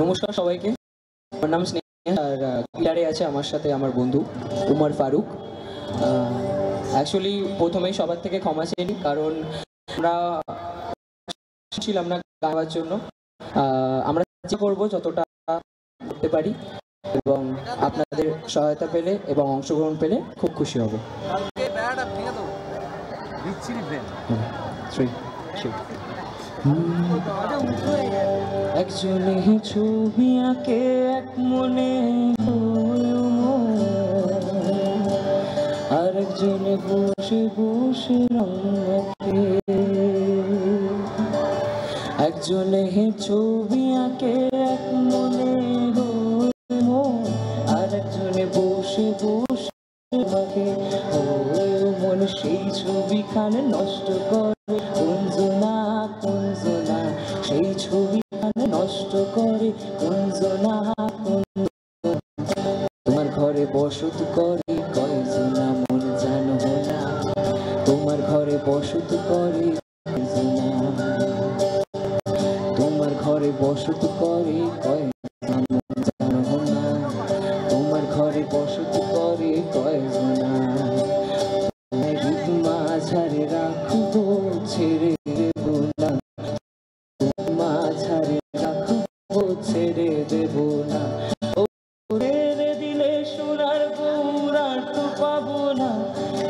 নমস্কার সবাইকে, আমার নাম স্নেহা আর ক্লিয়ারে আছে আমার সাথে আমার বন্ধু উমর ফারুক। অ্যাকচুয়ালি প্রথমেই সবার থেকে ক্ষমা চেয়ে নিই, কারণ আমরা ছিলাম না গাওয়ার জন্য। আমরা চেষ্টা করবো যতটা করতে পারি এবং আপনাদের সহায়তা পেলে এবং অংশগ্রহণ পেলে খুব খুশি হব। একজনে ছবি আঁকে এক মনে, আর একজনে বসে বসে রং আঁকে। একজনে ছবি আঁকে এক মনে, আর একজনে বসে বসে আঁকে। মন সেই ছবিখানে নষ্ট করে কুঞ্জনা কুঞ্জনা, সেই ছবিখানে নষ্ট করে কুঞ্জনা কুঞ্জনা। তোমার ঘরে বসত করে কয়জনা মন জানো না, তোমার ঘরে বসত করে কয়জনা, তোমার ঘরে বসত করে কয়জনা মন জানো না, তোমার ঘরে বসত করে কয়জনা। মাঝারে রাখবো ছেড়ে দেব না, মাঝারে রাখবো ছেড়ে দেব না। ছেড়ে দিলে সোনার গৌরা তো পাবো না,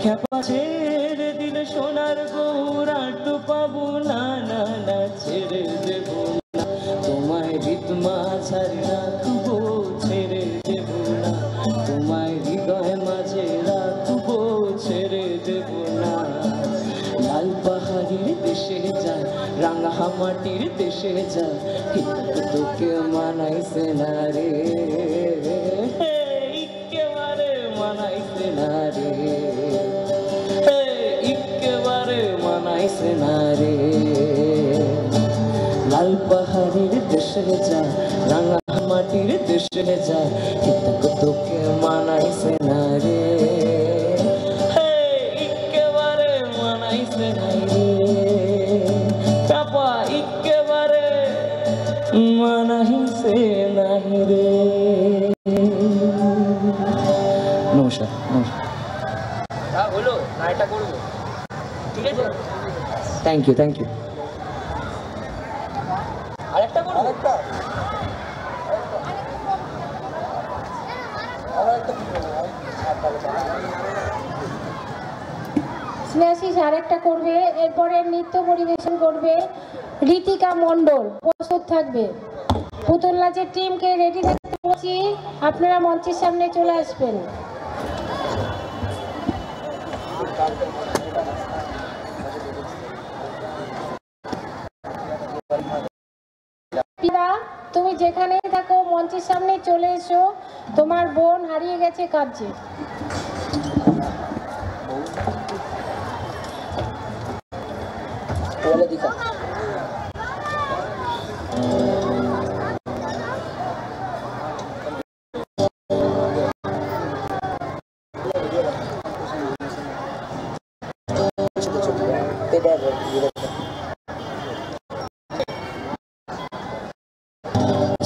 খেপা ছেড়ে দিলে সোনার গৌরা তো পাবো না, না না ছেড়ে দেব না। তোমায় হৃদ মাঝারে রাখবো ছেড়ে দেব না, তোমায় হৃদয় মাঝে রাখবো ছেড়ে দেব না। লাল পাহাড়ির দেশে যা, রাঙা মাটির দেশে যা, তোকে মানাইছে না রে, একেবারে মানাইছে না রে, একেবারে মানাইছে না রে। লাল পাহাড়ির দেশে যা, রাঙা মাটির দেশে যা, তোকে মানাইছে না রে, একেবারে মানাইছে না রে, চাপা একেবারে মানাইছে না রে। নমস্কার নমস্কার। হলো না, এটা করবো, ঠিক আছে? Thank you thank you. আরেকটা করবো, আরেকটা স্নেহাশিস আরেকটা করবে, এরপরে নৃত্য পরিবেশন করবে ঋতিকা মণ্ডল, প্রস্তুত থাকবে। পুতুল নাচের টিমকে রেডি থাকতে বলছি, আপনারা মঞ্চের সামনে চলে আসবেন। তুমি যেখানেই থাকো মঞ্চের সামনে চলে এসো, তোমার বোন হারিয়ে গেছে কাঁদছে।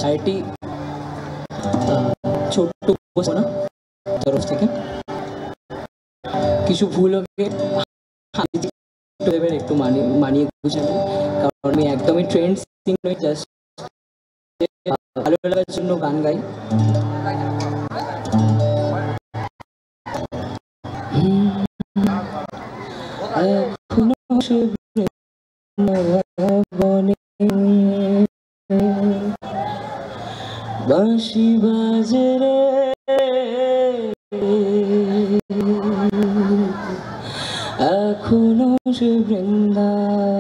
সাইটি ছোট্ট তরফ থেকে কিছু ভুল হবে, একটু মানিয়ে গুছাবেন, কারণ আমি একদমই ট্রেন্ড সিং নই, জাস্ট ভালো লাগার জন্য গান গাই। বাঁশি বাজে রে এখনো সে বৃন্দাবনে।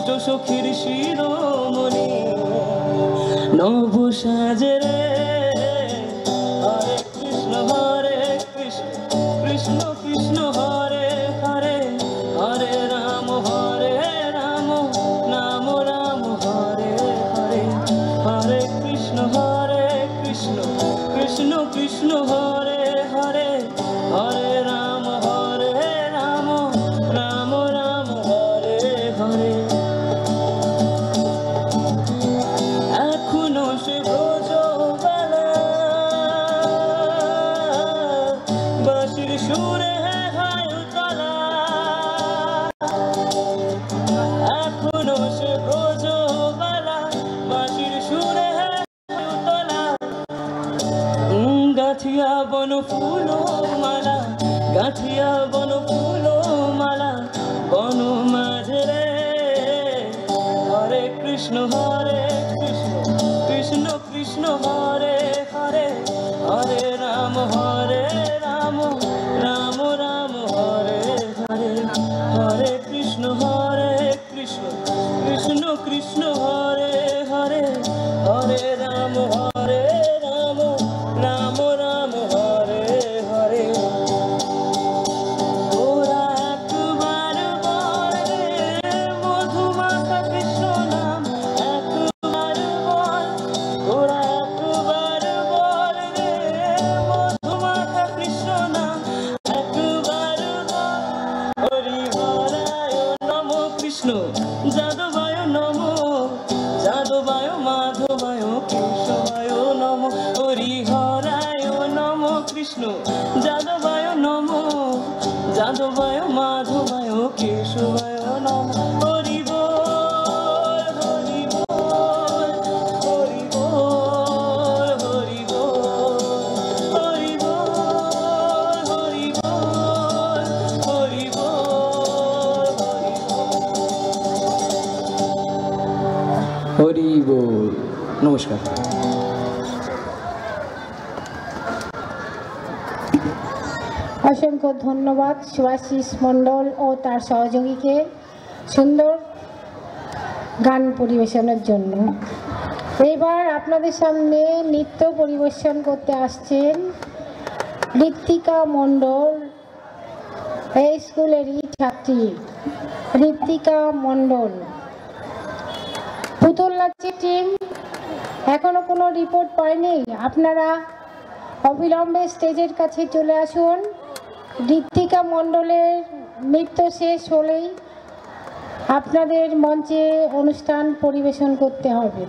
অষ্ট সখীর শিরোমণি নব সাজে রে হরে কৃষ্ণ কৃষ্ণ কৃষ্ণ হরে হরে হরে রাম নাম রাম হরে হরে হরে কৃষ্ণ কৃষ্ণ কৃষ্ণ হরে হরে হরে রাম রাম রাম হরে হরে এখনো সে ব্রজবালা বাঁশির সুরে হয় উতলা এখনো সে ব্রজবালা বাঁশির সুরে হয় উতলা গাথিয়া বন ফুল মালা গাথিয়া বন ফুল মালা বন মাঝে রে হরে কৃষ্ণ কৃষ্ণ কৃষ্ণ হরে হরে হরে রাম রাম রাম হরে হরে হরে কৃষ্ণ কৃষ্ণ কৃষ্ণ হরে হরে হরে রাম রাম রাম হরে হরে ওরা একবার বলে মধুমাখা কৃষ্ণ নাম একবার বল ওরা একবার বলে মধুমাখা কৃষ্ণ নাম একবার বল হরি হরায় নম কৃষ্ণ যাদবায় মাধবায় কেশবায় নম হরি হরায় নম কৃষ্ণ যাদবায় মাধবায় কেশবায় নম হরি বল হরি বল হরি বল হরি বল হরি বল হরি বল হরি বল হরি বল। নমস্কার। অসংখ্য ধন্যবাদ সুভাষিস মণ্ডল ও তার সহযোগীকে সুন্দর গান পরিবেশনের জন্য। এবার আপনাদের সামনে নৃত্য পরিবেশন করতে আসছেন ঋত্বিকা মণ্ডল, এই স্কুলেরই ছাত্রী ঋত্বিকা মণ্ডল। পুতুল নাচের টিম এখনো কোনো রিপোর্ট পায়নি, আপনারা অবিলম্বে স্টেজের কাছে চলে আসুন। ঋত্বিকা মণ্ডলের নৃত্য শেষ হলেই আপনাদের মঞ্চে অনুষ্ঠান পরিবেশন করতে হবে।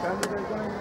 Candidate